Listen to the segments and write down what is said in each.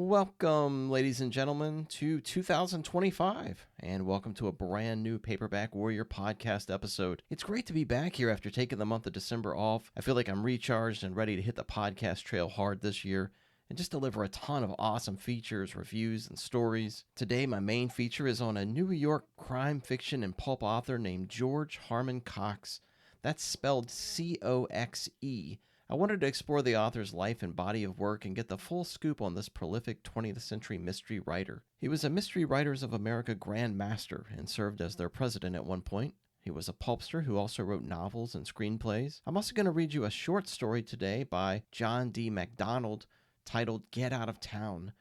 Welcome, ladies and gentlemen, to 2025, and welcome to a brand new Paperback Warrior podcast episode. It's great to be back here after taking the month of December off. I feel like I'm recharged and ready to hit the podcast trail hard this year and just deliver a ton of awesome features, reviews, and stories. Today, my main feature is on a New York crime fiction and pulp author named George Harmon Coxe. That's spelled C-O-X-E. I wanted to explore the author's life and body of work and get the full scoop on this prolific 20th century mystery writer. He was a Mystery Writers of America Grand Master and served as their president at one point. He was a pulpster who also wrote novels and screenplays. I'm also going to read you a short story today by John D. MacDonald titled Get Out of Town.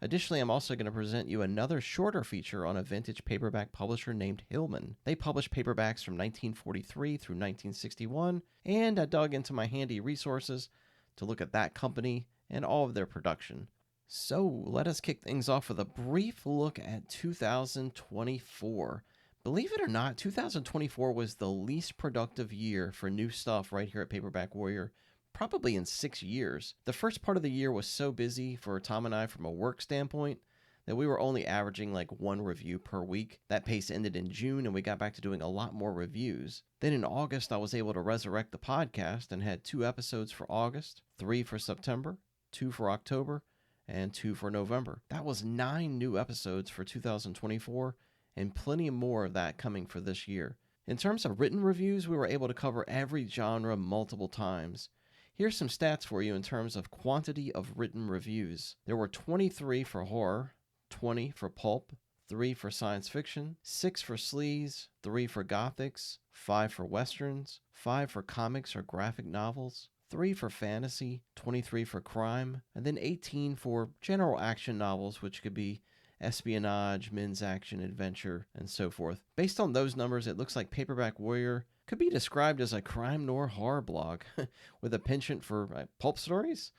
Additionally, I'm also going to present you another shorter feature on a vintage paperback publisher named Hillman. They published paperbacks from 1943 through 1961, and I dug into my handy resources to look at that company and all of their production. So let us kick things off with a brief look at 2024. Believe it or not, 2024 was the least productive year for new stuff right here at Paperback Warrior, probably in 6 years. The first part of the year was so busy for Tom and I from a work standpoint that we were only averaging like one review per week. That pace ended in June and we got back to doing a lot more reviews. Then in August, I was able to resurrect the podcast and had 2 episodes for August, 3 for September, 2 for October, and 2 for November. That was 9 new episodes for 2024 and plenty more of that coming for this year. In terms of written reviews, we were able to cover every genre multiple times. Here's some stats for you in terms of quantity of written reviews. There were 23 for horror, 20 for pulp, 3 for science fiction, 6 for sleaze, 3 for gothics, 5 for westerns, 5 for comics or graphic novels, 3 for fantasy, 23 for crime, and then 18 for general action novels, which could be espionage, men's action, adventure, and so forth. Based on those numbers, it looks like Paperback Warrior could be described as a crime-noir horror blog with a penchant for pulp stories.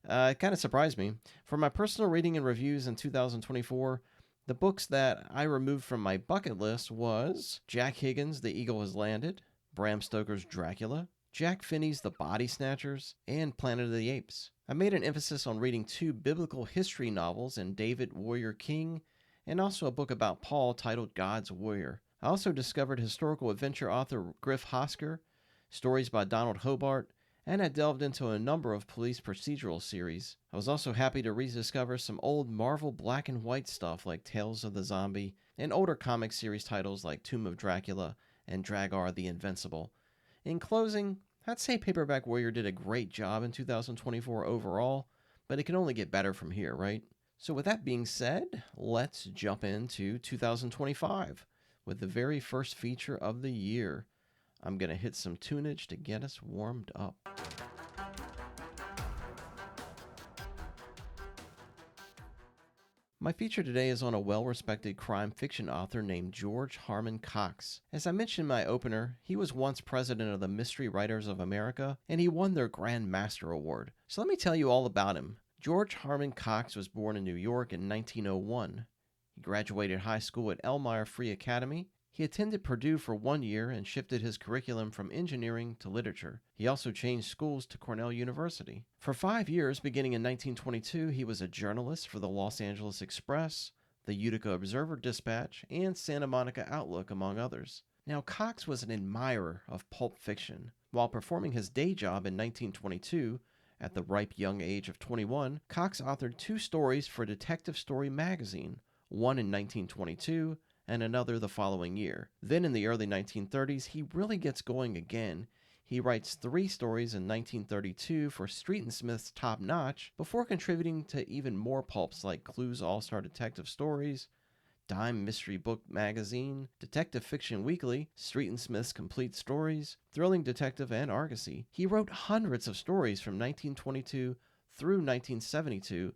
It kind of surprised me. For my personal reading and reviews in 2024, the books that I removed from my bucket list was Jack Higgins' The Eagle Has Landed, Bram Stoker's Dracula, Jack Finney's The Body Snatchers, and Planet of the Apes. I made an emphasis on reading 2 biblical history novels in David Warrior King, and also a book about Paul titled God's Warrior. I also discovered historical adventure author Griff Hosker, stories by Donald Hobart, and I delved into a number of police procedural series. I was also happy to rediscover some old Marvel black and white stuff like Tales of the Zombie, and older comic series titles like Tomb of Dracula and Dragar the Invincible. In closing, I'd say Paperback Warrior did a great job in 2024 overall, but it can only get better from here, right? So with that being said, let's jump into 2025 with the very first feature of the year. I'm going to hit some tunage to get us warmed up. My feature today is on a well-respected crime fiction author named George Harmon Coxe. As I mentioned in my opener, he was once president of the Mystery Writers of America, and he won their Grand Master Award. So let me tell you all about him. George Harmon Coxe was born in New York in 1901. He graduated high school at Elmira Free Academy. He attended Purdue for 1 year and shifted his curriculum from engineering to literature. He also changed schools to Cornell University. For 5 years, beginning in 1922, he was a journalist for the Los Angeles Express, the Utica Observer-Dispatch, and Santa Monica Outlook, among others. Now, Coxe was an admirer of pulp fiction. While performing his day job in 1922, at the ripe young age of 21, Coxe authored 2 stories for Detective Story magazine, one in 1922 and another the following year. Then in the early 1930s, he really gets going again. He writes 3 stories in 1932 for Street and Smith's Top Notch before contributing to even more pulps like Clue's All-Star Detective Stories, Dime Mystery Book Magazine, Detective Fiction Weekly, Street and Smith's Complete Stories, Thrilling Detective, and Argosy. He wrote hundreds of stories from 1922 through 1972,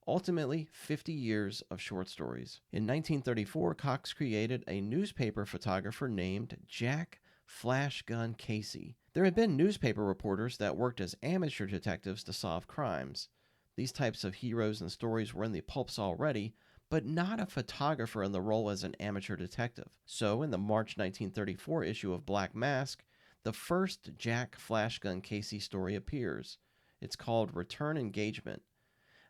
ultimately 50 years of short stories. In 1934, Coxe created a newspaper photographer named Jack Flash Gun Casey. There had been newspaper reporters that worked as amateur detectives to solve crimes. These types of heroes and stories were in the pulps already, but not a photographer in the role as an amateur detective. So in the March 1934 issue of Black Mask, the first Jack Flash Gun Casey story appears. It's called Return Engagement.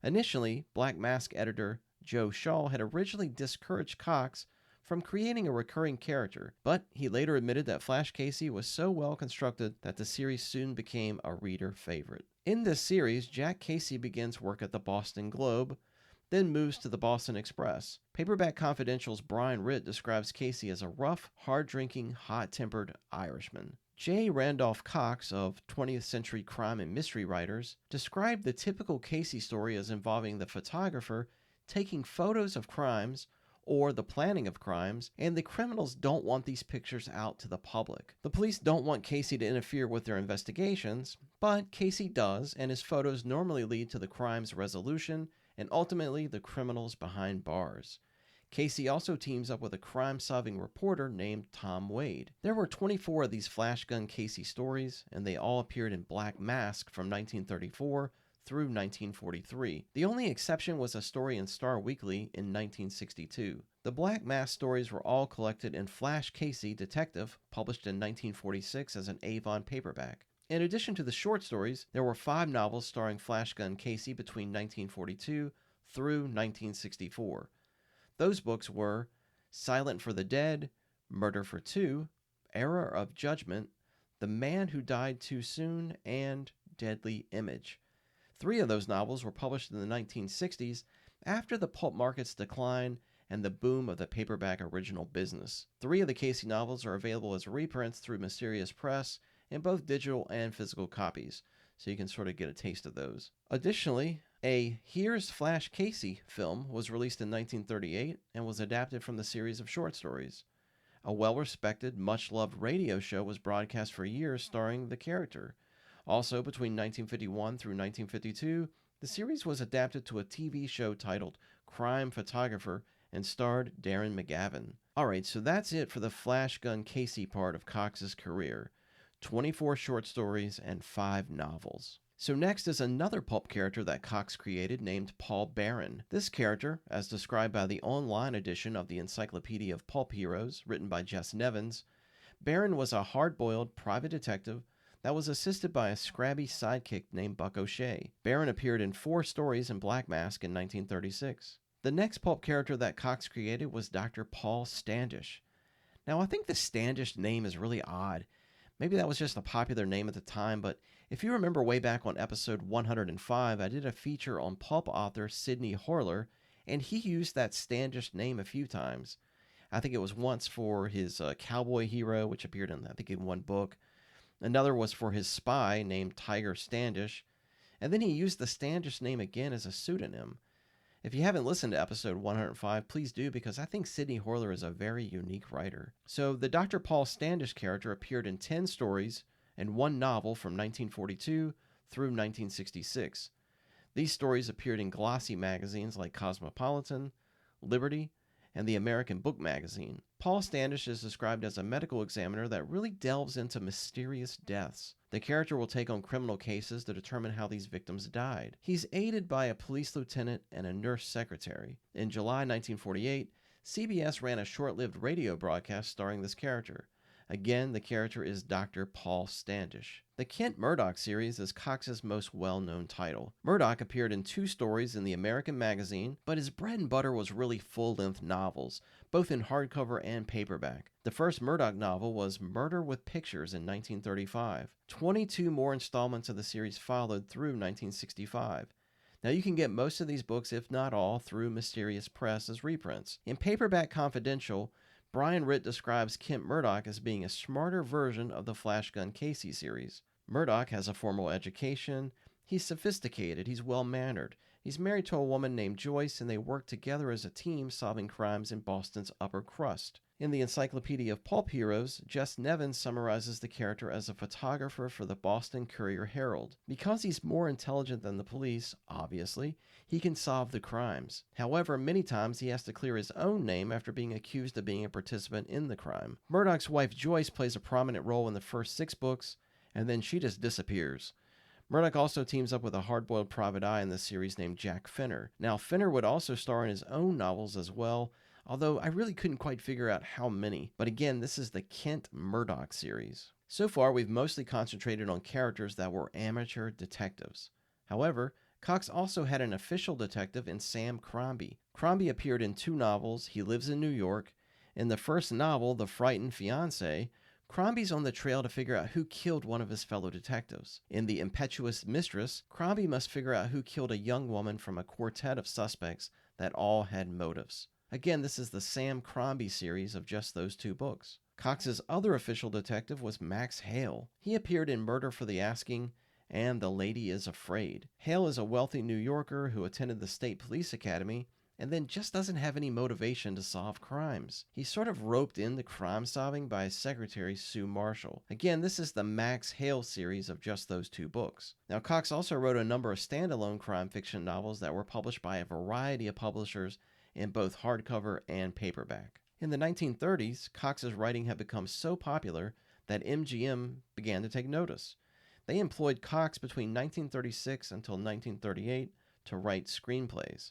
Initially, Black Mask editor Joe Shaw had originally discouraged Coxe from creating a recurring character, but he later admitted that Flash Casey was so well constructed that the series soon became a reader favorite. In this series, Jack Casey begins work at the Boston Globe, then moves to the Boston Express. Paperback Confidential's Brian Ritt describes Casey as a rough, hard-drinking, hot-tempered Irishman. J. Randolph Coxe of 20th Century Crime and Mystery Writers described the typical Casey story as involving the photographer taking photos of crimes or the planning of crimes, and the criminals don't want these pictures out to the public. The police don't want Casey to interfere with their investigations, but Casey does, and his photos normally lead to the crime's resolution and ultimately the criminals behind bars. Casey also teams up with a crime-solving reporter named Tom Wade. There were 24 of these Flash Gun Casey stories, and they all appeared in Black Mask from 1934 through 1943. The only exception was a story in Star Weekly in 1962. The Black Mask stories were all collected in Flash Casey Detective, published in 1946 as an Avon paperback. In addition to the short stories, there were 5 novels starring Flash Gun Casey between 1942 through 1964. Those books were Silent for the Dead, Murder for Two, Error of Judgment, The Man Who Died Too Soon, and Deadly Image. 3 of those novels were published in the 1960s after the pulp market's decline and the boom of the paperback original business. 3 of the Casey novels are available as reprints through Mysterious Press in both digital and physical copies, so you can sort of get a taste of those. Additionally, a Here's Flash Casey film was released in 1938 and was adapted from the series of short stories. A well-respected, much-loved radio show was broadcast for years starring the character. Also, between 1951 through 1952, the series was adapted to a TV show titled Crime Photographer and starred Darren McGavin. Alright, so that's it for the Flash Gun Casey part of Coxe's career. 24 short stories and 5 novels. So next is another pulp character that Coxe created named Paul Barron. This character, as described by the online edition of the Encyclopedia of Pulp Heroes, written by Jess Nevins, Barron was a hard-boiled private detective that was assisted by a scrabby sidekick named Buck O'Shea. Barron appeared in 4 stories in Black Mask in 1936. The next pulp character that Coxe created was Dr. Paul Standish. Now, I think the Standish name is really odd. Maybe that was just a popular name at the time, but if you remember way back on episode 105, I did a feature on pulp author Sidney Horler, and he used that Standish name a few times. I think it was once for his cowboy hero, which appeared in, I think, in 1 book. Another was for his spy named Tiger Standish, and then he used the Standish name again as a pseudonym. If you haven't listened to episode 105, please do, because I think Sidney Horler is a very unique writer. So the Dr. Paul Standish character appeared in 10 stories and 1 novel from 1942 through 1966. These stories appeared in glossy magazines like Cosmopolitan, Liberty, and the American Book Magazine. Paul Standish is described as a medical examiner that really delves into mysterious deaths. The character will take on criminal cases to determine how these victims died. He's aided by a police lieutenant and a nurse secretary. In July 1948, CBS ran a short-lived radio broadcast starring this character. Again, the character is Dr. Paul Standish. The Kent Murdoch series is Coxe's most well-known title. Murdoch appeared in 2 stories in the American Magazine, but his bread and butter was really full-length novels, both in hardcover and paperback. The first Murdoch novel was Murder with Pictures in 1935. 22 more installments of the series followed through 1965. Now you can get most of these books, if not all, through Mysterious Press as reprints. In Paperback Confidential, Brian Ritt describes Kent Murdoch as being a smarter version of the Flash Gun Casey series. Murdoch has a formal education, he's sophisticated, he's well-mannered, he's married to a woman named Joyce, and they work together as a team solving crimes in Boston's upper crust. In the Encyclopedia of Pulp Heroes, Jess Nevins summarizes the character as a photographer for the Boston Courier-Herald. Because he's more intelligent than the police, obviously, he can solve the crimes. However, many times he has to clear his own name after being accused of being a participant in the crime. Murdoch's wife Joyce plays a prominent role in the first 6 books, and then she just disappears. Murdoch also teams up with a hard-boiled private eye in this series named Jack Fenner. Now, Fenner would also star in his own novels as well, although I really couldn't quite figure out how many. But again, this is the Kent Murdoch series. So far, we've mostly concentrated on characters that were amateur detectives. However, Coxe also had an official detective in Sam Crombie. Crombie appeared in 2 novels, He Lives in New York. In the first novel, The Frightened Fiancé, Crombie's on the trail to figure out who killed one of his fellow detectives. In The Impetuous Mistress, Crombie must figure out who killed a young woman from a quartet of suspects that all had motives. Again, this is the Sam Crombie series of just those 2 books. Coxe's other official detective was Max Hale. He appeared in Murder for the Asking and The Lady is Afraid. Hale is a wealthy New Yorker who attended the State Police Academy and then just doesn't have any motivation to solve crimes. He's sort of roped into crime solving by his secretary, Sue Marshall. Again, this is the Max Hale series of just those 2 books. Now, Coxe also wrote a number of standalone crime fiction novels that were published by a variety of publishers in both hardcover and paperback. In the 1930s, Coxe's writing had become so popular that MGM began to take notice. They employed Coxe between 1936 until 1938 to write screenplays.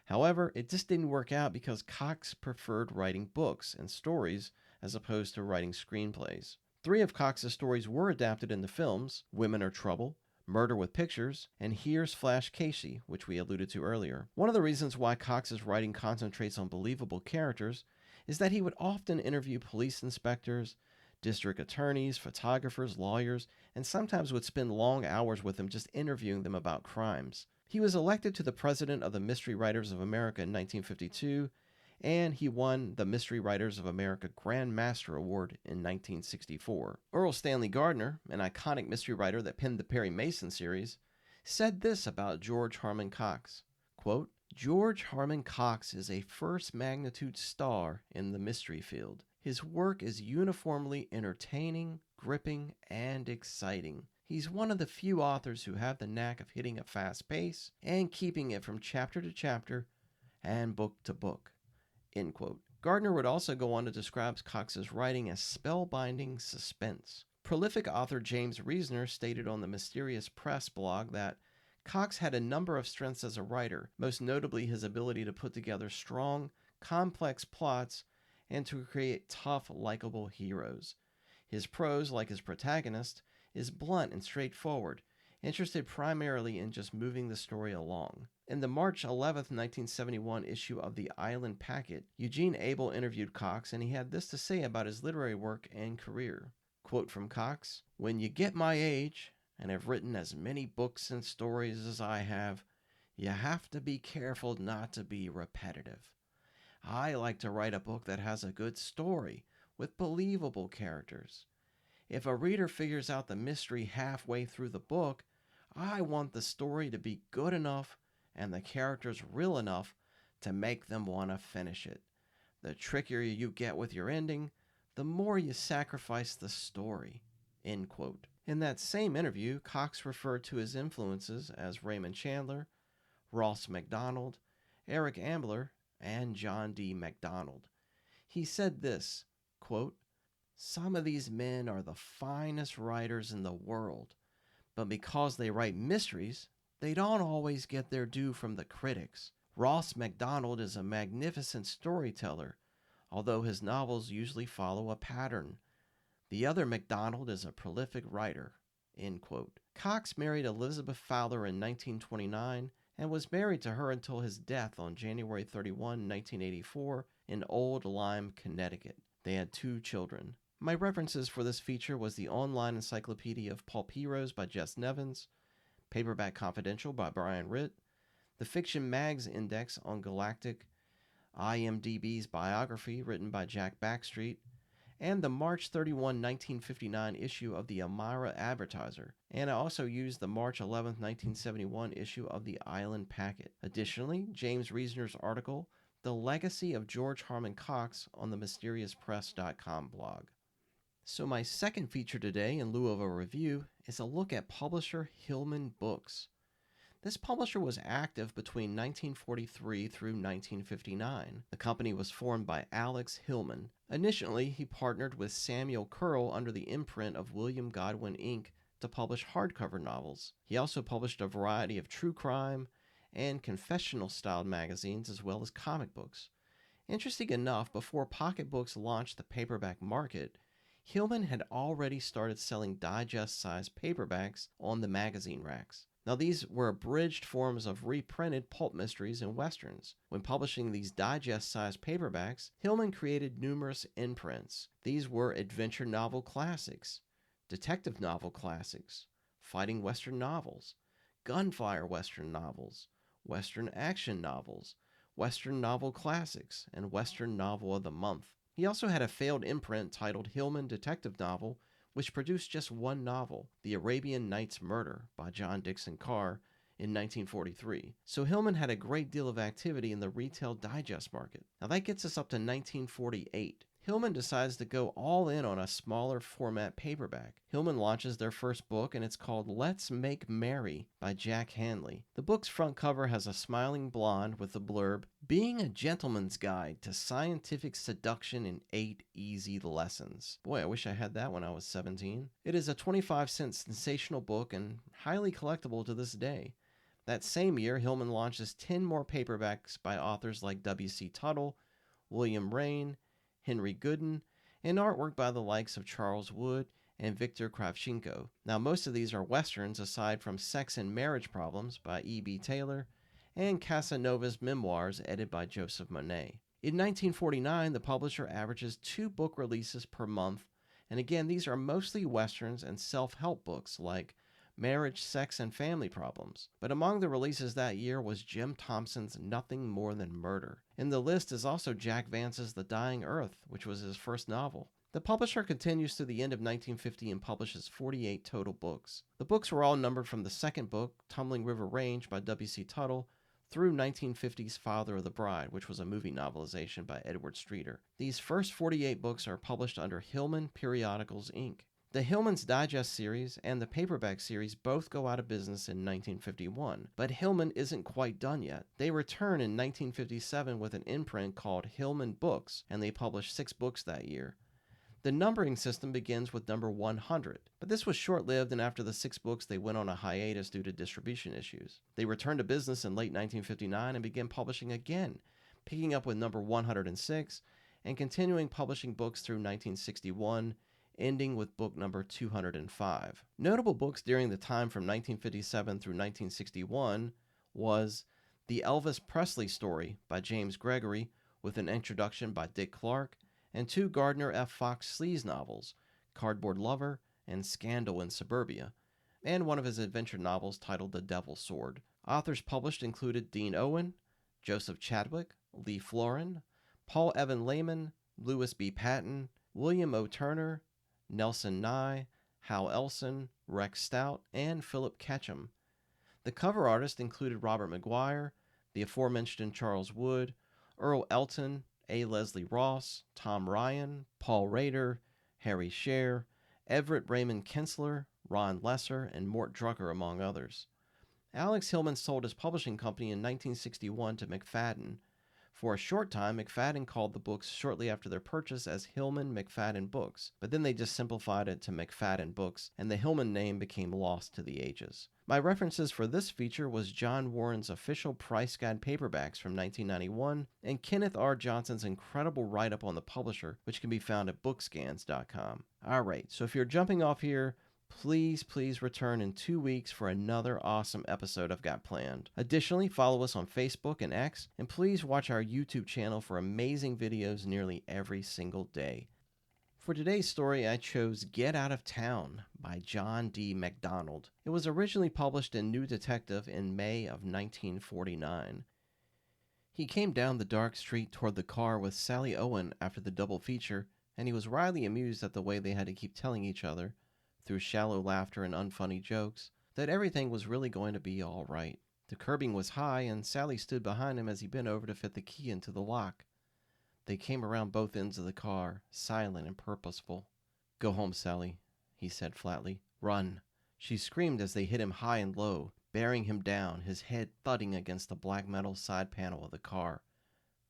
However, it just didn't work out because Coxe preferred writing books and stories as opposed to writing screenplays. 3 of Coxe's stories were adapted into films: Women Are Trouble, Murder with Pictures, and Here's Flash Casey, which we alluded to earlier. One of the reasons why Coxe's writing concentrates on believable characters is that he would often interview police inspectors, district attorneys, photographers, lawyers, and sometimes would spend long hours with them just interviewing them about crimes. He was elected to the president of the Mystery Writers of America in 1952, and he won the Mystery Writers of America Grand Master Award in 1964. Earl Stanley Gardner, an iconic mystery writer that penned the Perry Mason series, said this about George Harmon Coxe, quote, "George Harmon Coxe is a first-magnitude star in the mystery field. His work is uniformly entertaining, gripping, and exciting. He's one of the few authors who have the knack of hitting a fast pace and keeping it from chapter to chapter and book to book." End quote. Gardner would also go on to describe Coxe's writing as spellbinding suspense. Prolific author James Reasoner stated on the Mysterious Press blog that Coxe had a number of strengths as a writer, most notably his ability to put together strong, complex plots and to create tough, likable heroes. His prose, like his protagonist, is blunt and straightforward, interested primarily in just moving the story along. In the March 11, 1971 issue of the Island Packet, Eugene Abel interviewed Coxe, and he had this to say about his literary work and career. Quote from Coxe, "When you get my age, and have written as many books and stories as I have, you have to be careful not to be repetitive. I like to write a book that has a good story with believable characters. If a reader figures out the mystery halfway through the book, I want the story to be good enough and the characters real enough to make them want to finish it. The trickier you get with your ending, the more you sacrifice the story." End quote. In that same interview, Coxe referred to his influences as Raymond Chandler, Ross MacDonald, Eric Ambler, and John D. MacDonald. He said this, quote, "Some of these men are the finest writers in the world, but because they write mysteries, they don't always get their due from the critics. Ross MacDonald is a magnificent storyteller, although his novels usually follow a pattern. The other MacDonald is a prolific writer." End quote. Coxe married Elizabeth Fowler in 1929 and was married to her until his death on January 31, 1984 in Old Lyme, Connecticut. They had 2 children. My references for this feature was the Online Encyclopedia of Pulp Heroes by Jess Nevins, Paperback Confidential by Brian Ritt, the Fiction Mags Index on Galactic, IMDb's biography written by Jack Backstreet, and the March 31, 1959 issue of the Elmira Advertiser, and I also used the March 11, 1971 issue of the Island Packet. Additionally, James Reasoner's article, The Legacy of George Harmon Coxe, on the MysteriousPress.com blog. So my second feature today, in lieu of a review, is a look at publisher Hillman Books. This publisher was active between 1943 through 1959. The company was formed by Alex Hillman. Initially, he partnered with Samuel Curl under the imprint of William Godwin, Inc. to publish hardcover novels. He also published a variety of true crime and confessional-styled magazines as well as comic books. Interesting enough, before pocketbooks launched the paperback market, Hillman had already started selling digest-sized paperbacks on the magazine racks. Now, these were abridged forms of reprinted pulp mysteries and westerns. When publishing these digest-sized paperbacks, Hillman created numerous imprints. These were adventure novel classics, detective novel classics, fighting western novels, gunfire western novels, western action novels, western novel classics, and western novel of the month. He also had a failed imprint titled Hillman Detective Novel, which produced just one novel, The Arabian Nights Murder by John Dixon Carr, in 1943. So Hillman had a great deal of activity in the retail digest market. Now that gets us up to 1948. Hillman decides to go all in on a smaller format paperback. Hillman launches their first book, and it's called Let's Make Merry by Jack Hanley. The book's front cover has a smiling blonde with the blurb, "Being a Gentleman's Guide to Scientific Seduction in 8 Easy Lessons." Boy, I wish I had that when I was 17. It is a 25-cent sensational book and highly collectible to this day. That same year, Hillman launches 10 more paperbacks by authors like W.C. Tuttle, William Rain, Henry Gooden, and artwork by the likes of Charles Wood and Viktor Kravchenko. Now, most of these are westerns aside from Sex and Marriage Problems by E.B. Taylor and Casanova's Memoirs edited by Joseph Monet. In 1949, the publisher averages 2 book releases per month, and again, these are mostly westerns and self-help books like Marriage, Sex, and Family Problems. But among the releases that year was Jim Thompson's Nothing More Than Murder. In the list is also Jack Vance's The Dying Earth, which was his first novel. The publisher continues to the end of 1950 and publishes 48 total books. The books were all numbered from the second book, Tumbling River Range by W.C. Tuttle, through 1950's Father of the Bride, which was a movie novelization by Edward Streeter. These first 48 books are published under Hillman Periodicals, Inc. The Hillman's Digest series and the Paperback series both go out of business in 1951, but Hillman isn't quite done yet. They return in 1957 with an imprint called Hillman Books, and they publish 6 books that year. The numbering system begins with number 100, but this was short-lived, and after the 6 books they went on a hiatus due to distribution issues. They returned to business in late 1959 and began publishing again, picking up with number 106 and continuing publishing books through 1961, ending with book number 205. Notable books during the time from 1957 through 1961 was The Elvis Presley Story by James Gregory, with an introduction by Dick Clark, and 2 Gardner F. Fox Sleeze novels, Cardboard Lover and Scandal in Suburbia, and one of his adventure novels titled The Devil's Sword. Authors published included Dean Owen, Joseph Chadwick, Lee Florin, Paul Evan Lehman, Lewis B. Patton, William O. Turner, Nelson Nye, Hal Elson, Rex Stout, and Philip Ketchum. The cover artist included Robert McGuire, the aforementioned Charles Wood, Earl Elton, A. Leslie Ross, Tom Ryan, Paul Rader, Harry Scher, Everett Raymond Kinsler, Ron Lesser, and Mort Drucker, among others. Alex Hillman sold his publishing company in 1961 to McFadden. For a short time, McFadden called the books shortly after their purchase as Hillman McFadden Books, but then they just simplified it to McFadden Books, and the Hillman name became lost to the ages. My references for this feature was John Warren's official Price Guide paperbacks from 1991 and Kenneth R. Johnson's incredible write-up on the publisher, which can be found at bookscans.com. Alright, so if you're jumping off here, please return in 2 weeks for another awesome episode I've got planned. Additionally, follow us on Facebook and X, and please watch our YouTube channel for amazing videos nearly every single day. For today's story, I chose Get Out of Town by John D. MacDonald. It was originally published in New Detective in May of 1949. He came down the dark street toward the car with Sally Owen after the double feature, and he was wryly amused at the way they had to keep telling each other, through shallow laughter and unfunny jokes, that everything was really going to be all right. The curbing was high, and Sally stood behind him as he bent over to fit the key into the lock. They came around both ends of the car, silent and purposeful. "Go home, Sally," he said flatly. "Run." She screamed as they hit him high and low, bearing him down, his head thudding against the black metal side panel of the car.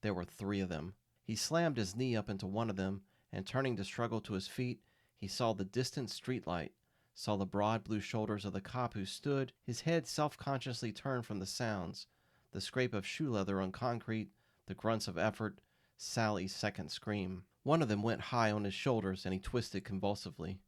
There were 3 of them. He slammed his knee up into one of them, and turning to struggle to his feet, he saw the distant streetlight, saw the broad blue shoulders of the cop who stood, his head self-consciously turned from the sounds, the scrape of shoe leather on concrete, the grunts of effort, Sally's second scream. One of them went high on his shoulders, and he twisted convulsively.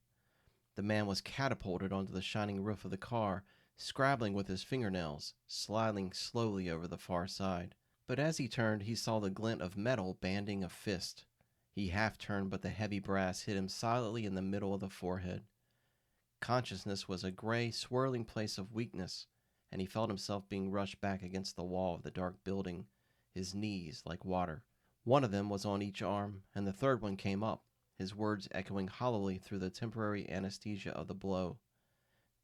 The man was catapulted onto the shining roof of the car, scrabbling with his fingernails, sliding slowly over the far side. But as he turned, he saw the glint of metal banding a fist. He half turned, but the heavy brass hit him silently in the middle of the forehead. Consciousness was a gray, swirling place of weakness, and he felt himself being rushed back against the wall of the dark building, his knees like water. One of them was on each arm, and the third one came up, his words echoing hollowly through the temporary anesthesia of the blow.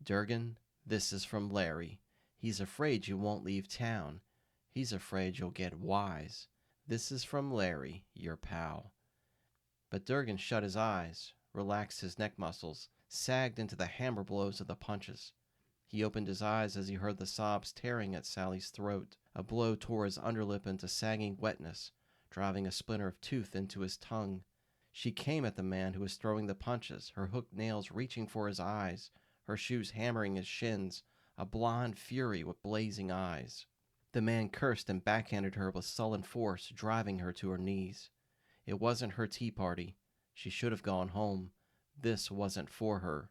"Durgan, this is from Larry. He's afraid you won't leave town. He's afraid you'll get wise. This is from Larry, your pal." But Durgan shut his eyes, relaxed his neck muscles, sagged into the hammer blows of the punches. He opened his eyes as he heard the sobs tearing at Sally's throat. A blow tore his underlip into sagging wetness, driving a splinter of tooth into his tongue. She came at the man who was throwing the punches, her hooked nails reaching for his eyes, her shoes hammering his shins, a blonde fury with blazing eyes. The man cursed and backhanded her with sullen force, driving her to her knees. It wasn't her tea party. She should have gone home. This wasn't for her.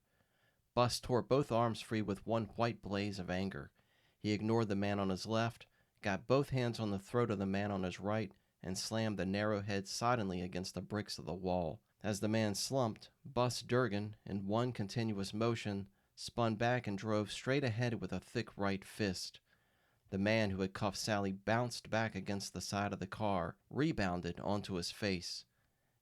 Bus tore both arms free with one white blaze of anger. He ignored the man on his left, got both hands on the throat of the man on his right, and slammed the narrow head suddenly against the bricks of the wall. As the man slumped, Bus Durgan, in one continuous motion, spun back and drove straight ahead with a thick right fist. The man who had cuffed Sally bounced back against the side of the car, rebounded onto his face.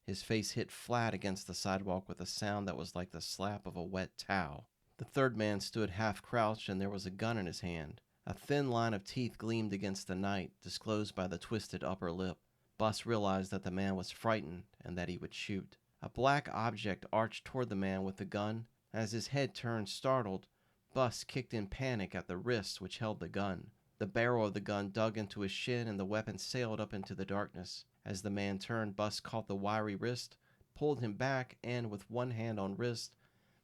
His face hit flat against the sidewalk with a sound that was like the slap of a wet towel. The third man stood half crouched, and there was a gun in his hand. A thin line of teeth gleamed against the night, disclosed by the twisted upper lip. Bus realized that the man was frightened and that he would shoot. A black object arched toward the man with the gun. As his head turned startled, Bus kicked in panic at the wrist which held the gun. The barrel of the gun dug into his shin, and the weapon sailed up into the darkness. As the man turned, Bus caught the wiry wrist, pulled him back, and with one hand on wrist,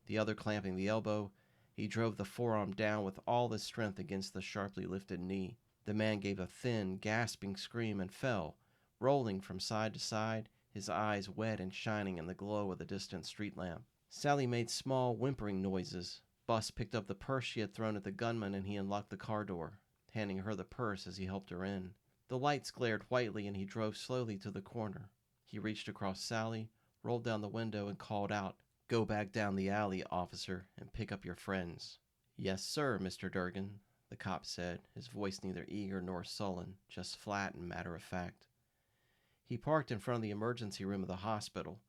the other clamping the elbow, he drove the forearm down with all his strength against the sharply lifted knee. The man gave a thin, gasping scream and fell, rolling from side to side, his eyes wet and shining in the glow of the distant street lamp. Sally made small, whimpering noises. Bus picked up the purse she had thrown at the gunman, and he unlocked the car door, handing her the purse as he helped her in. The lights glared whitely, and he drove slowly to the corner. He reached across Sally, rolled down the window, and called out, "Go back down the alley, officer, and pick up your friends." "Yes, sir, Mr. Durgan," the cop said, his voice neither eager nor sullen, just flat and matter-of-fact. He parked in front of the emergency room of the hospital.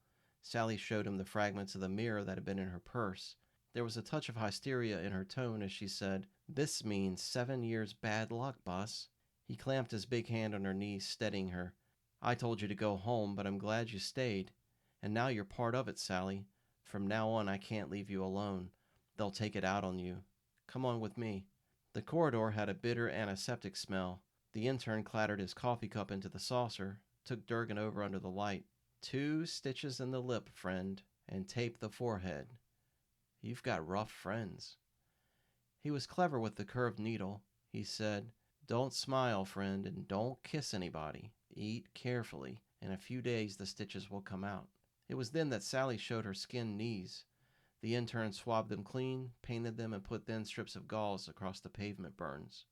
Sally showed him the fragments of the mirror that had been in her purse. There was a touch of hysteria in her tone as she said, "This means 7 years bad luck, boss." He clamped his big hand on her knee, steadying her. "I told you to go home, but I'm glad you stayed. And now you're part of it, Sally. From now on, I can't leave you alone. They'll take it out on you. Come on with me." The corridor had a bitter antiseptic smell. The intern clattered his coffee cup into the saucer, took Durgan over under the light. 2 stitches in the lip, friend, and tape the forehead. You've got rough friends." He was clever with the curved needle. He said, "Don't smile, friend, and don't kiss anybody. Eat carefully. In a few days the stitches will come out." It was then that Sally showed her skinned knees. The intern swabbed them clean, painted them, and put thin strips of gauze across the pavement burns.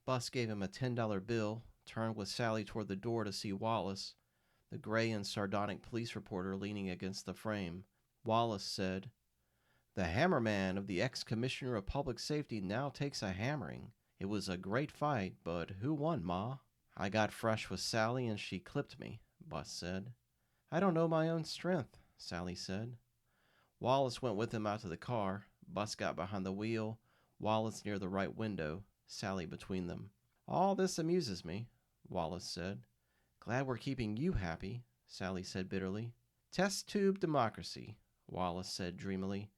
Bus gave him a $10 bill, turned with Sally toward the door to see Wallace, the gray and sardonic police reporter leaning against the frame. Wallace said, "The hammerman of the ex-commissioner of public safety now takes a hammering. It was a great fight, but who won, Ma?" "I got fresh with Sally and she clipped me," Bus said. "I don't know my own strength," Sally said. Wallace went with him out to the car. Bus got behind the wheel, Wallace near the right window, Sally between them. "All this amuses me," Wallace said. "Glad we're keeping you happy," Sally said bitterly. "Test tube democracy," Wallace said dreamily.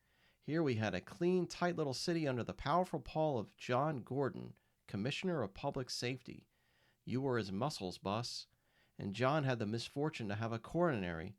"Here we had a clean, tight little city under the powerful paw of John Gordon, Commissioner of Public Safety. You were his muscles, Bus. And John had the misfortune to have a coronary.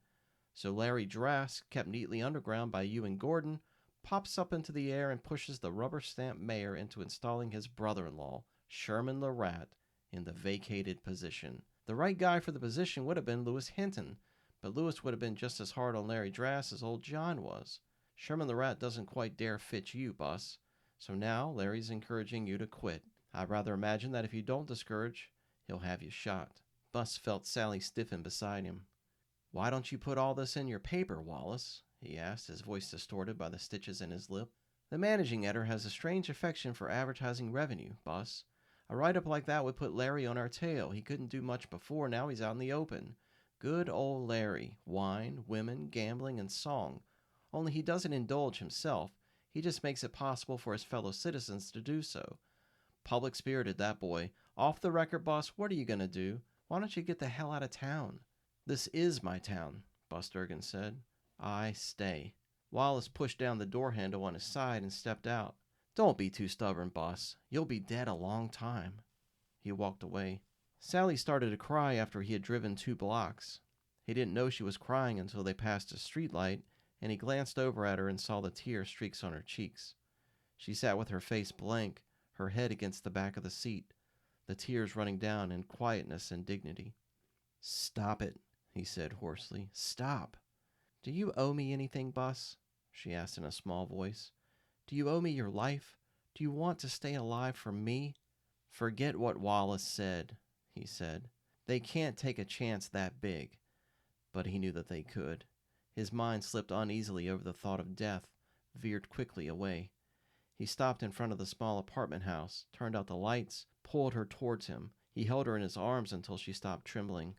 So Larry Drask, kept neatly underground by you and Gordon, pops up into the air and pushes the rubber-stamped mayor into installing his brother-in-law, Sherman Larratt, in the vacated position. The right guy for the position would have been Lewis Hinton, but Lewis would have been just as hard on Larry Drask as old John was. Sherman Larratt doesn't quite dare fit you, Bus, So now Larry's encouraging you to quit. I'd rather imagine that if you don't discourage, he'll have you shot. Bus felt Sally stiffen beside him. Why don't you put all this in your paper, Wallace? He asked, his voice distorted by the stitches in his lip. The managing editor has a strange affection for advertising revenue, Bus. A write-up like that would put Larry on our tail. He couldn't do much before, now he's out in the open. Good old Larry. Wine, women, gambling, and song. Only he doesn't indulge himself. He just makes it possible for his fellow citizens to do so. Public-spirited, that boy. Off the record, Boss, what are you going to do? Why don't you get the hell out of town? This is my town, Bus Durgan said. I stay. Wallace pushed down the door handle on his side and stepped out. Don't be too stubborn, Boss. You'll be dead a long time. He walked away. Sally started to cry after he had driven 2 blocks. He didn't know she was crying until they passed a streetlight, and he glanced over at her and saw the tear streaks on her cheeks. She sat with her face blank, her head against the back of the seat, the tears running down in quietness and dignity. Stop it, he said hoarsely. Stop. Do you owe me anything, Bus? She asked in a small voice. Do you owe me your life? Do you want to stay alive for me? Forget what Wallace said, he said. They can't take a chance that big. But he knew that they could. His mind slipped uneasily over the thought of death, veered quickly away. He stopped in front of the small apartment house, turned out the lights, pulled her towards him. He held her in his arms until she stopped trembling.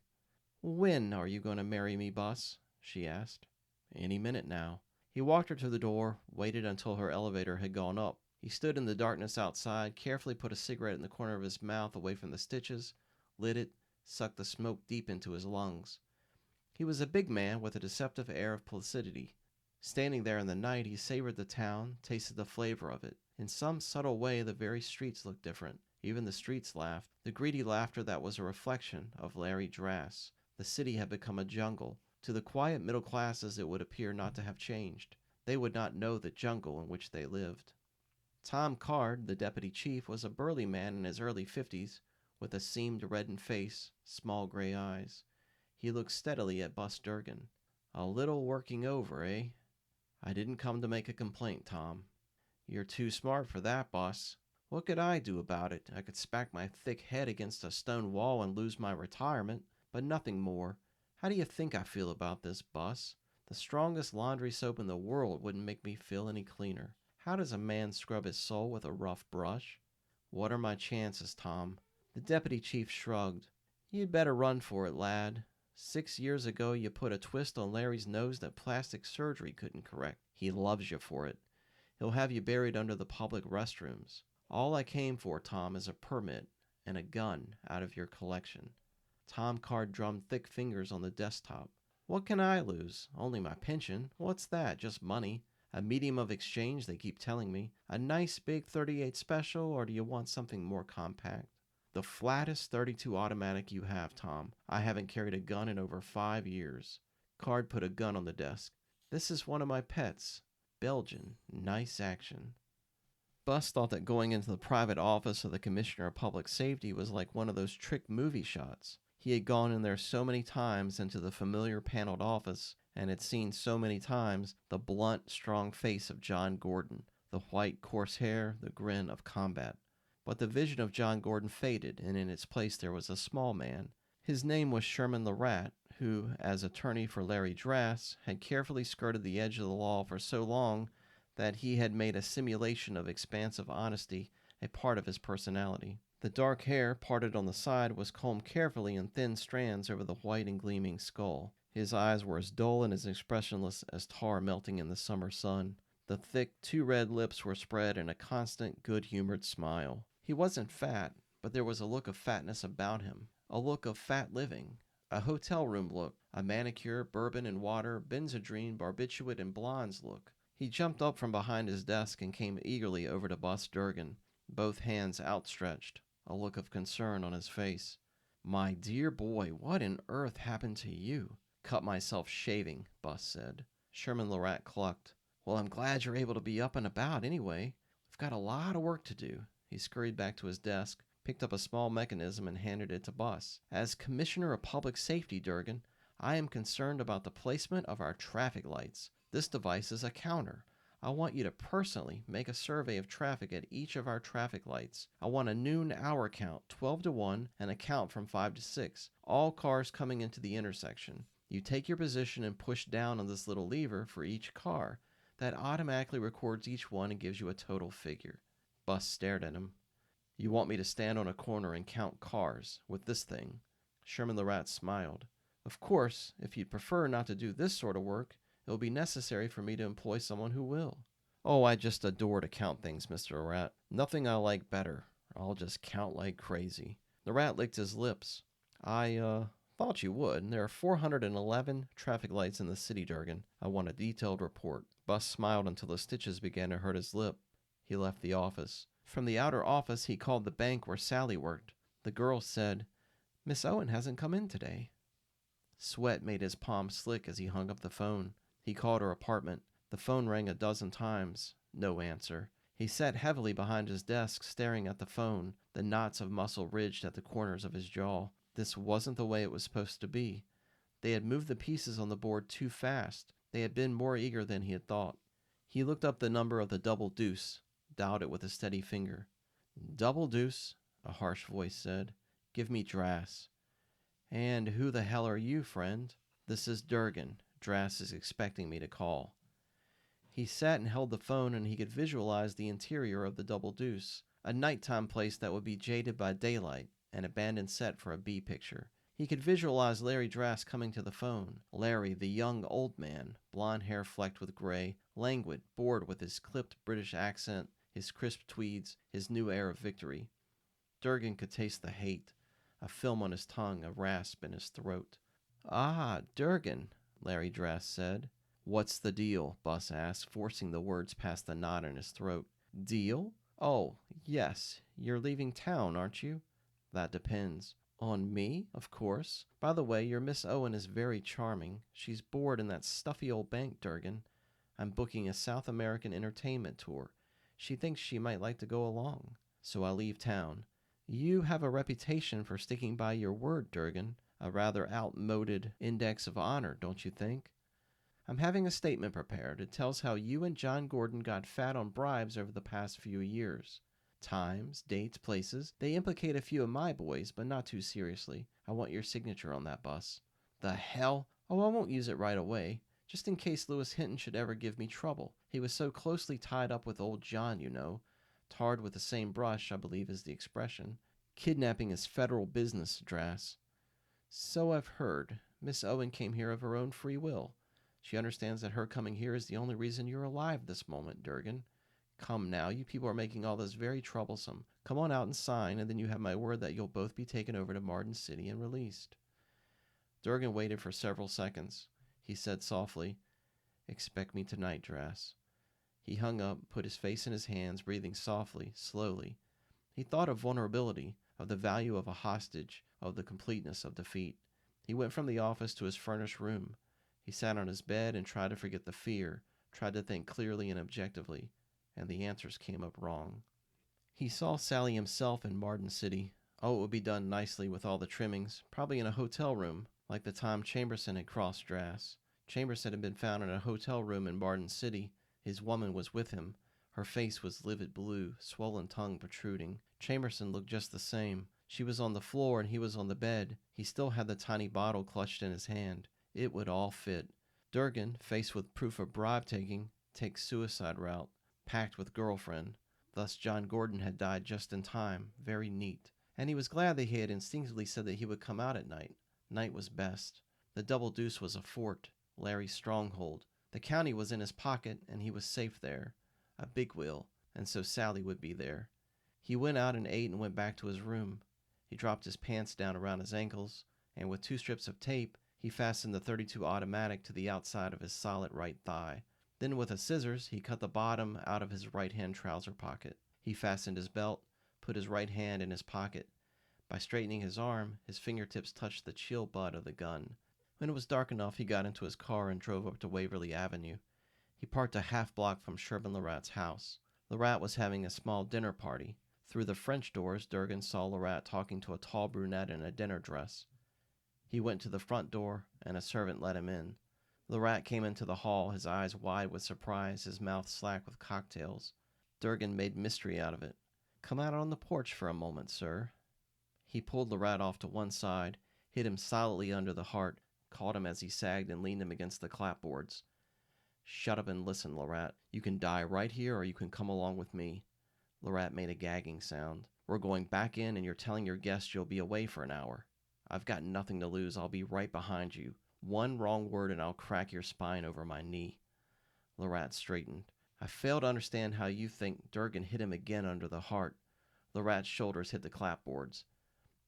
When are you going to marry me, Bus? She asked. Any minute now. He walked her to the door, waited until her elevator had gone up. He stood in the darkness outside, carefully put a cigarette in the corner of his mouth away from the stitches, lit it, sucked the smoke deep into his lungs. He was a big man with a deceptive air of placidity. Standing there in the night, he savored the town, tasted the flavor of it. In some subtle way, the very streets looked different. Even the streets laughed, the greedy laughter that was a reflection of Larry Drass. The city had become a jungle. To the quiet middle classes it would appear not to have changed. They would not know the jungle in which they lived. Tom Card, the deputy chief, was a burly man in his early 50s, with a seamed reddened face, small gray eyes. He looked steadily at Bus Durgan. A little working over, eh? I didn't come to make a complaint, Tom. You're too smart for that, Boss. What could I do about it? I could smack my thick head against a stone wall and lose my retirement, but nothing more. How do you think I feel about this, Bus? The strongest laundry soap in the world wouldn't make me feel any cleaner. How does a man scrub his soul with a rough brush? What are my chances, Tom? The deputy chief shrugged. You'd better run for it, lad. 6 years ago you put a twist on Larry's nose that plastic surgery couldn't correct. He loves you for it. He'll have you buried under the public restrooms. All I came for, Tom, is a permit and a gun out of your collection. Tom Card drummed thick fingers on the desktop. What can I lose? Only my pension. What's that? Just money. A medium of exchange, they keep telling me. A nice big 38 special, or do you want something more compact? The flattest 32 automatic you have, Tom. I haven't carried a gun in over 5 years. Card put a gun on the desk. This is one of my pets. Belgian. Nice action. Bus thought that going into the private office of the Commissioner of Public Safety was like one of those trick movie shots. He had gone in there so many times into the familiar paneled office and had seen so many times the blunt, strong face of John Gordon, the white, coarse hair, the grin of combat. But the vision of John Gordon faded, and in its place there was a small man. His name was Sherman the Rat, who, as attorney for Larry Drass, had carefully skirted the edge of the law for so long that he had made a simulation of expansive honesty a part of his personality. The dark hair, parted on the side, was combed carefully in thin strands over the white and gleaming skull. His eyes were as dull and as expressionless as tar melting in the summer sun. The thick, too red lips were spread in a constant, good-humored smile. He wasn't fat, but there was a look of fatness about him, a look of fat living, a hotel room look, a manicure, bourbon and water, benzodrine, barbiturate and blondes look. He jumped up from behind his desk and came eagerly over to Bus Durgan, both hands outstretched, a look of concern on his face. My dear boy, what on earth happened to you? Cut myself shaving, Bus said. Sherman the Rat clucked. Well, I'm glad you're able to be up and about anyway. We've got a lot of work to do. He scurried back to his desk, picked up a small mechanism and handed it to Bus. As Commissioner of Public Safety, Durgan, I am concerned about the placement of our traffic lights. This device is a counter. I want you to personally make a survey of traffic at each of our traffic lights. I want a noon hour count, 12 to 1, and a count from 5 to 6. All cars coming into the intersection. You take your position and push down on this little lever for each car. That automatically records each one and gives you a total figure. Bus stared at him. You want me to stand on a corner and count cars with this thing? Sherman the Rat smiled. Of course, if you'd prefer not to do this sort of work, it will be necessary for me to employ someone who will. Oh, I just adore to count things, Mr. Rat. Nothing I like better. I'll just count like crazy. The rat licked his lips. I thought you would. There are 411 traffic lights in the city, Durgan. I want a detailed report. Bus smiled until the stitches began to hurt his lip. He left the office. From the outer office, he called the bank where Sally worked. The girl said, Miss Owen hasn't come in today. Sweat made his palm slick as he hung up the phone. He called her apartment. The phone rang a dozen times. No answer. He sat heavily behind his desk, staring at the phone, the knots of muscle ridged at the corners of his jaw. This wasn't the way it was supposed to be. They had moved the pieces on the board too fast. They had been more eager than he had thought. He looked up the number of the double deuce, dialed it with a steady finger. Double deuce, a harsh voice said. Give me Drass. And who the hell are you, friend? This is Durgan. Drass is expecting me to call. He sat and held the phone, and he could visualize the interior of the Double Deuce, a nighttime place that would be jaded by daylight, an abandoned set for a B picture. He could visualize Larry Drass coming to the phone. Larry, the young old man, blonde hair flecked with gray, languid, bored with his clipped British accent, his crisp tweeds, his new air of victory. Durgan could taste the hate, a film on his tongue, a rasp in his throat. Ah, Durgan, Larry Drass said. What's the deal? Bus asked, forcing the words past the knot in his throat. Deal? Oh, yes. You're leaving town, aren't you? That depends. On me, of course. By the way, your Miss Owen is very charming. She's bored in that stuffy old bank, Durgan. I'm booking a South American entertainment tour. She thinks she might like to go along. So I'll leave town. You have a reputation for sticking by your word, Durgan. A rather outmoded index of honor, don't you think? I'm having a statement prepared. It tells how you and John Gordon got fat on bribes over the past few years. Times, dates, places. They implicate a few of my boys, but not too seriously. I want your signature on that, Bus. The hell? Oh, I won't use it right away. Just in case Lewis Hinton should ever give me trouble. He was so closely tied up with old John, you know. Tarred with the same brush, I believe is the expression. Kidnapping is federal business, Drass. So I've heard. Miss Owen came here of her own free will. She understands that her coming here is the only reason you're alive this moment, Durgan. Come now, you people are making all this very troublesome. Come on out and sign, and then you have my word that you'll both be taken over to Martin City and released. Durgan waited for several seconds. He said softly, Expect me tonight, Drass. He hung up, put his face in his hands, breathing softly, slowly. He thought of vulnerability, of the value of a hostage, of the completeness of defeat. He went from the office to his furnished room. He sat on his bed and tried to forget the fear, tried to think clearly and objectively, and the answers came up wrong. He saw Sally himself in Martin City. Oh, it would be done nicely with all the trimmings, probably in a hotel room, like the time Chamberson had crossed Drass. Chamberson had been found in a hotel room in Martin City. His woman was with him. Her face was livid blue, swollen tongue protruding. Chamberson looked just the same. She was on the floor and he was on the bed. He still had the tiny bottle clutched in his hand. It would all fit. Durgan, faced with proof of bribe-taking, takes suicide route, packed with girlfriend. Thus John Gordon had died just in time, very neat. And he was glad that he had instinctively said that he would come out at night. Night was best. The Double Deuce was a fort, Larry's stronghold. The county was in his pocket, and he was safe there. A big wheel, and so Sally would be there. He went out and ate and went back to his room. He dropped his pants down around his ankles, and with 2 strips of tape, he fastened the .32 automatic to the outside of his solid right thigh. Then with a scissors, he cut the bottom out of his right-hand trouser pocket. He fastened his belt, put his right hand in his pocket. By straightening his arm, his fingertips touched the chill butt of the gun. When it was dark enough, he got into his car and drove up to Waverly Avenue. He parked a half-block from Sherman Larat's house. Larat was having a small dinner party. Through the French doors, Durgan saw Larat talking to a tall brunette in a dinner dress. He went to the front door, and a servant let him in. The rat came into the hall, his eyes wide with surprise, his mouth slack with cocktails. Durgan made mystery out of it. "Come out on the porch for a moment, sir." He pulled the rat off to one side, hit him solidly under the heart, caught him as he sagged and leaned him against the clapboards. "Shut up and listen, Larat. You can die right here or you can come along with me." Larat made a gagging sound. "We're going back in and you're telling your guests you'll be away for an hour. I've got nothing to lose. I'll be right behind you. One wrong word and I'll crack your spine over my knee." Larat straightened. "I fail to understand how you think." Durgan hit him again under the heart. Larat's shoulders hit the clapboards.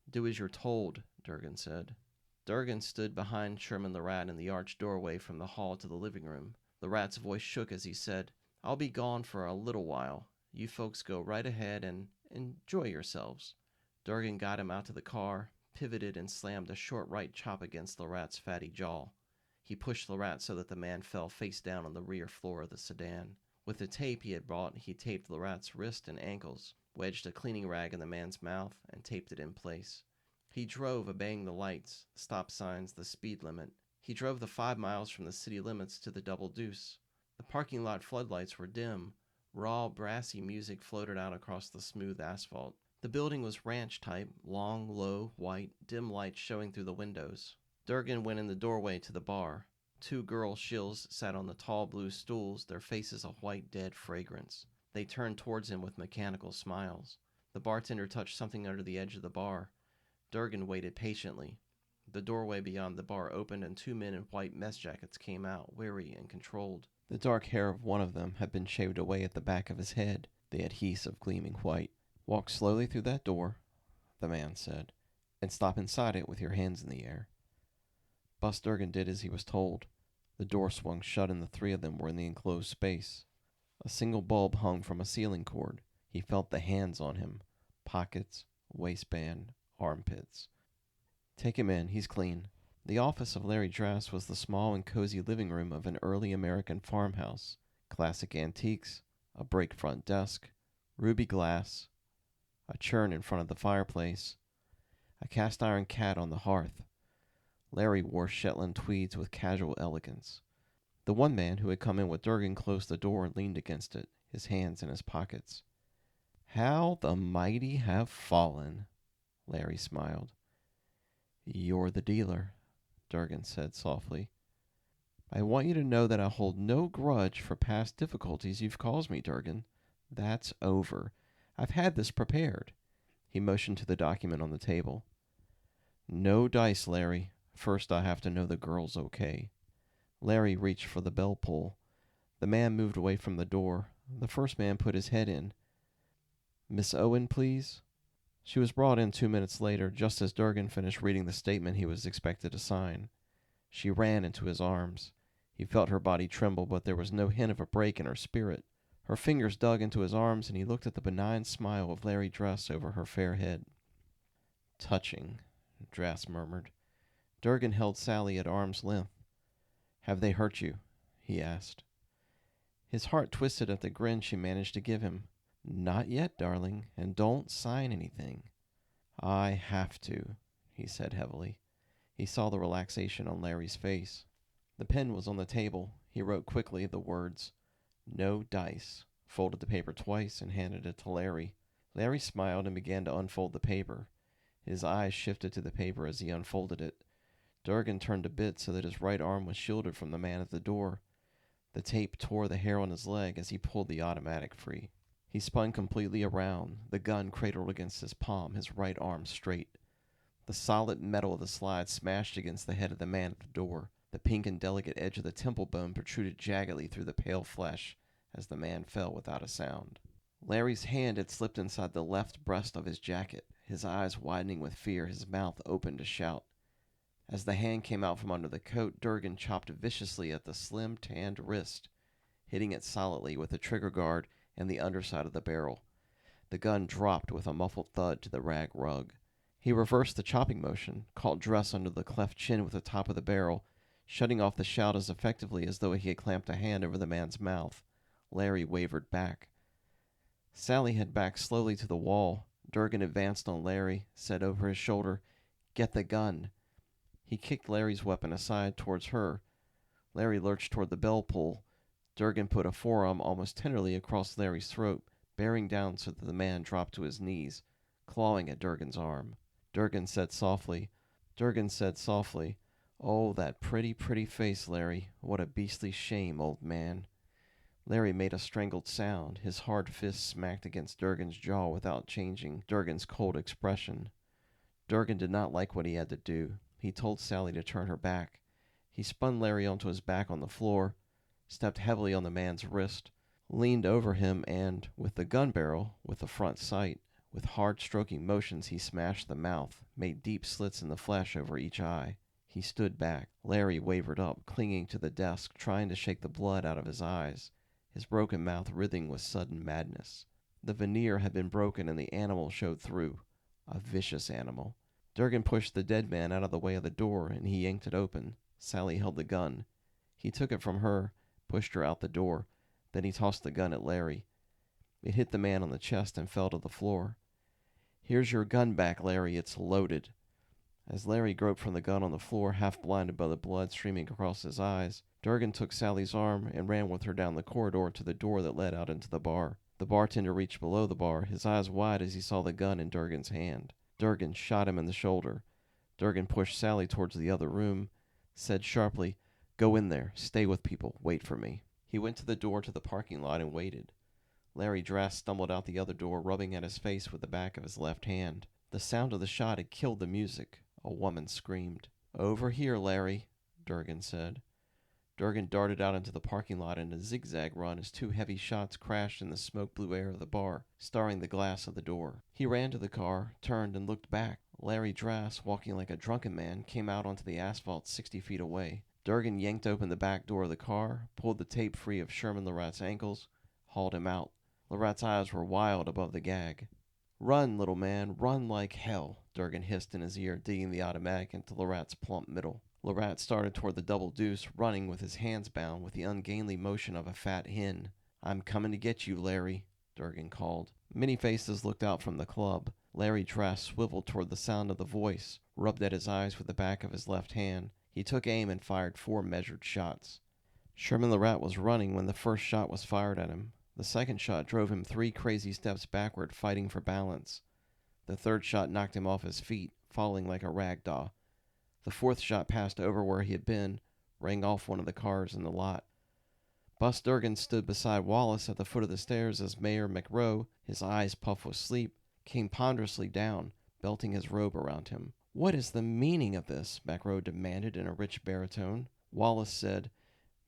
"Do as you're told," Durgan said. Durgan stood behind Sherman the rat in the arched doorway from the hall to the living room. The rat's voice shook as he said, "I'll be gone for a little while. You folks go right ahead and enjoy yourselves." Durgan got him out to the car, pivoted, and slammed a short right chop against the rat's fatty jaw. He pushed the rat so that the man fell face down on the rear floor of the sedan. With the tape he had brought, he taped the rat's wrist and ankles, wedged a cleaning rag in the man's mouth, and taped it in place. He drove, obeying the lights, the stop signs, the speed limit. He drove the 5 miles from the city limits to the Double Deuce. The parking lot floodlights were dim. Raw, brassy music floated out across the smooth asphalt. The building was ranch type, long, low, white, dim lights showing through the windows. Durgan went in the doorway to the bar. 2 girl shills sat on the tall blue stools, their faces a white dead fragrance. They turned towards him with mechanical smiles. The bartender touched something under the edge of the bar. Durgan waited patiently. The doorway beyond the bar opened and 2 men in white mess jackets came out, wary and controlled. The dark hair of one of them had been shaved away at the back of his head, the adhesive gleaming white. "Walk slowly through that door," the man said, "and stop inside it with your hands in the air." Bus Durgan did as he was told. The door swung shut and the 3 of them were in the enclosed space. A single bulb hung from a ceiling cord. He felt the hands on him. Pockets, waistband, armpits. "Take him in. He's clean." The office of Larry Drass was the small and cozy living room of an early American farmhouse. Classic antiques, a break front desk, ruby glass, a churn in front of the fireplace, a cast iron cat on the hearth. Larry wore Shetland tweeds with casual elegance. The one man who had come in with Durgan closed the door and leaned against it, his hands in his pockets. "How the mighty have fallen," Larry smiled. "You're the dealer," Durgan said softly. "I want you to know that I hold no grudge for past difficulties you've caused me, Durgan. That's over. I've had this prepared." He motioned to the document on the table. "No dice, Larry. First I have to know the girl's okay." Larry reached for the bell pull. The man moved away from the door. The first man put his head in. "Miss Owen, please?" She was brought in 2 minutes later, just as Durgan finished reading the statement he was expected to sign. She ran into his arms. He felt her body tremble, but there was no hint of a break in her spirit. Her fingers dug into his arms, and he looked at the benign smile of Larry Drass over her fair head. "Touching," Drass murmured. Durgan held Sally at arm's length. "Have they hurt you?" he asked. His heart twisted at the grin she managed to give him. "Not yet, darling, and don't sign anything." "I have to," he said heavily. He saw the relaxation on Larry's face. The pen was on the table. He wrote quickly the words, "No dice," folded the paper twice, and handed it to Larry. Larry smiled and began to unfold the paper. His eyes shifted to the paper as he unfolded it. Durgan turned a bit so that his right arm was shielded from the man at the door. The tape tore the hair on his leg as he pulled the automatic free. He spun completely around, the gun cradled against his palm, his right arm straight. The solid metal of the slide smashed against the head of the man at the door. The pink and delicate edge of the temple bone protruded jaggedly through the pale flesh as the man fell without a sound. Larry's hand had slipped inside the left breast of his jacket, his eyes widening with fear, his mouth open to shout. As the hand came out from under the coat, Durgan chopped viciously at the slim, tanned wrist, hitting it solidly with the trigger guard and the underside of the barrel. The gun dropped with a muffled thud to the rag rug. He reversed the chopping motion, caught Dress under the cleft chin with the top of the barrel, shutting off the shout as effectively as though he had clamped a hand over the man's mouth. Larry wavered back. Sally had backed slowly to the wall. Durgan advanced on Larry, said over his shoulder, "Get the gun." He kicked Larry's weapon aside towards her. Larry lurched toward the bell pull. Durgan put a forearm almost tenderly across Larry's throat, bearing down so that the man dropped to his knees, clawing at Durgan's arm. Durgan said softly, "Oh, that pretty, pretty face, Larry. What a beastly shame, old man." Larry made a strangled sound. His hard fist smacked against Durgan's jaw without changing Durgan's cold expression. Durgan did not like what he had to do. He told Sally to turn her back. He spun Larry onto his back on the floor, stepped heavily on the man's wrist, leaned over him, and, with the gun barrel, with the front sight, with hard stroking motions he smashed the mouth, made deep slits in the flesh over each eye. He stood back. Larry wavered up, clinging to the desk, trying to shake the blood out of his eyes, his broken mouth writhing with sudden madness. The veneer had been broken and the animal showed through. A vicious animal. Durgan pushed the dead man out of the way of the door, and he yanked it open. Sally held the gun. He took it from her, pushed her out the door. Then he tossed the gun at Larry. It hit the man on the chest and fell to the floor. "Here's your gun back, Larry. It's loaded." As Larry groped from the gun on the floor, half blinded by the blood streaming across his eyes, Durgan took Sally's arm and ran with her down the corridor to the door that led out into the bar. The bartender reached below the bar, his eyes wide as he saw the gun in Durgan's hand. Durgan shot him in the shoulder. Durgan pushed Sally towards the other room, said sharply, "Go in there. Stay with people. Wait for me." He went to the door to the parking lot and waited. Larry Drass stumbled out the other door, rubbing at his face with the back of his left hand. The sound of the shot had killed the music. A woman screamed. "Over here, Larry," Durgan said. Durgan darted out into the parking lot in a zigzag run as two heavy shots crashed in the smoke-blue air of the bar, starring the glass of the door. He ran to the car, turned, and looked back. Larry Drass, walking like a drunken man, came out onto the asphalt 60 feet away. Durgan yanked open the back door of the car, pulled the tape free of Sherman Larat's ankles, hauled him out. Larat's eyes were wild above the gag. "Run, little man, run like hell," Durgan hissed in his ear, digging the automatic into Larat's plump middle. Larat started toward the double deuce, running with his hands bound with the ungainly motion of a fat hen. "I'm coming to get you, Larry," Durgan called. Many faces looked out from the club. Larry Drass swiveled toward the sound of the voice, rubbed at his eyes with the back of his left hand. He took aim and fired 4 measured shots. Sherman Larat was running when the first shot was fired at him. The second shot drove him 3 crazy steps backward, fighting for balance. The third shot knocked him off his feet, falling like a rag doll. The fourth shot passed over where he had been, rang off one of the cars in the lot. Bus Durgan stood beside Wallace at the foot of the stairs as Mayor McRoe, his eyes puffed with sleep, came ponderously down, belting his robe around him. "What is the meaning of this?" McRoe demanded in a rich baritone. Wallace said,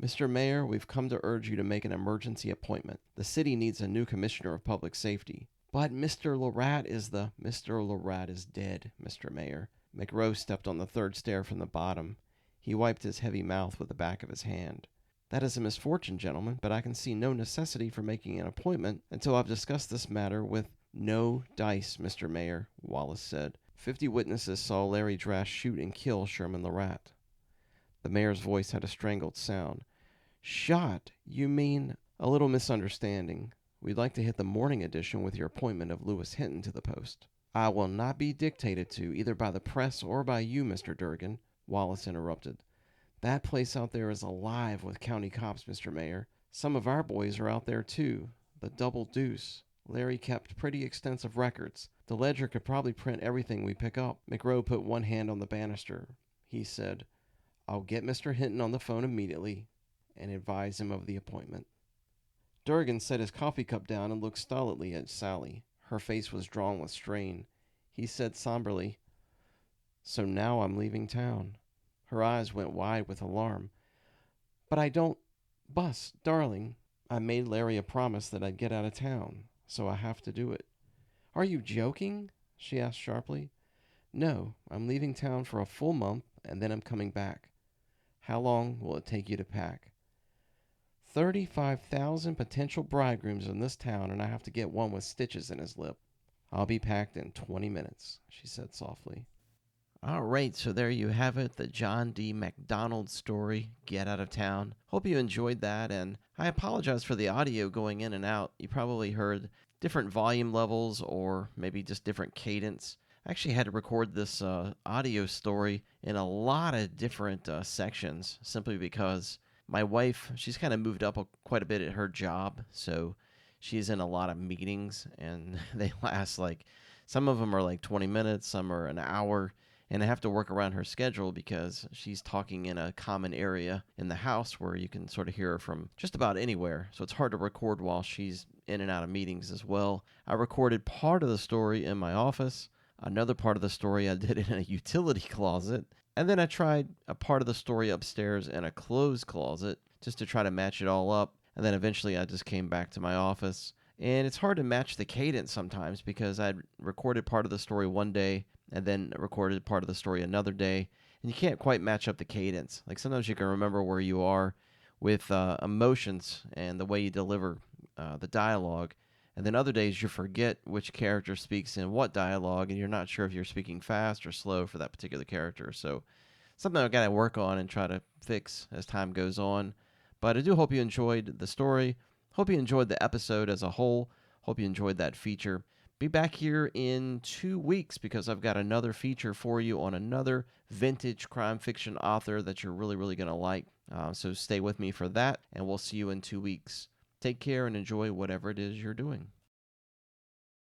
"Mr. Mayor, we've come to urge you to make an emergency appointment. The city needs a new commissioner of public safety." "But Mr. Larat is the—" "Mr. Larat is dead, Mr. Mayor." McRoe stepped on the third stair from the bottom. He wiped his heavy mouth with the back of his hand. "That is a misfortune, gentlemen, but I can see no necessity for making an appointment until I've discussed this matter with—" "No dice, Mr. Mayor," Wallace said. 50 witnesses saw Larry Drass shoot and kill Sherman Larat. The mayor's voice had a strangled sound. "Shot? You mean—" "A little misunderstanding. We'd like to hit the morning edition with your appointment of Lewis Hinton to the post." "I will not be dictated to, either by the press or by you, Mr. Durgan," Wallace interrupted. "That place out there is alive with county cops, Mr. Mayor. Some of our boys are out there, too. The Double Deuce. Larry kept pretty extensive records. The Ledger could probably print everything we pick up." McRoe put one hand on the banister. He said, "I'll get Mr. Hinton on the phone immediately and advise him of the appointment." Durgan set his coffee cup down and looked stolidly at Sally. Her face was drawn with strain. He said somberly, "So now I'm leaving town." Her eyes went wide with alarm. "But I don't— Bus, darling, I made Larry a promise that I'd get out of town, so I have to do it." "Are you joking?" she asked sharply. "No, I'm leaving town for a full month, and then I'm coming back." "How long will it take you to pack?" 35,000 potential bridegrooms in this town, and I have to get one with stitches in his lip." "I'll be packed in 20 minutes, she said softly. All right, so there you have it, the John D. MacDonald story, Get Out of Town. Hope you enjoyed that, and I apologize for the audio going in and out. You probably heard different volume levels or maybe just different cadence. I actually had to record this audio story in a lot of different sections simply because My wife, she's kind of moved up quite a bit at her job, so she's in a lot of meetings, and they last like, some of them are like 20 minutes, some are an hour, and I have to work around her schedule because she's talking in a common area in the house where you can sort of hear her from just about anywhere. So it's hard to record while she's in and out of meetings as well. I recorded part of the story in my office. Another part of the story I did in a utility closet. And then I tried a part of the story upstairs in a clothes closet just to try to match it all up. And then eventually I just came back to my office. And it's hard to match the cadence sometimes because I'd recorded part of the story one day and then recorded part of the story another day. And you can't quite match up the cadence. Like sometimes you can remember where you are with emotions and the way you deliver the dialogue. And then other days you forget which character speaks in what dialogue, and you're not sure if you're speaking fast or slow for that particular character. So something I've got to work on and try to fix as time goes on. But I do hope you enjoyed the story. Hope you enjoyed the episode as a whole. Hope you enjoyed that feature. Be back here in 2 weeks because I've got another feature for you on another vintage crime fiction author that you're really, really going to like. So stay with me for that, and we'll see you in 2 weeks. Take care and enjoy whatever it is you're doing.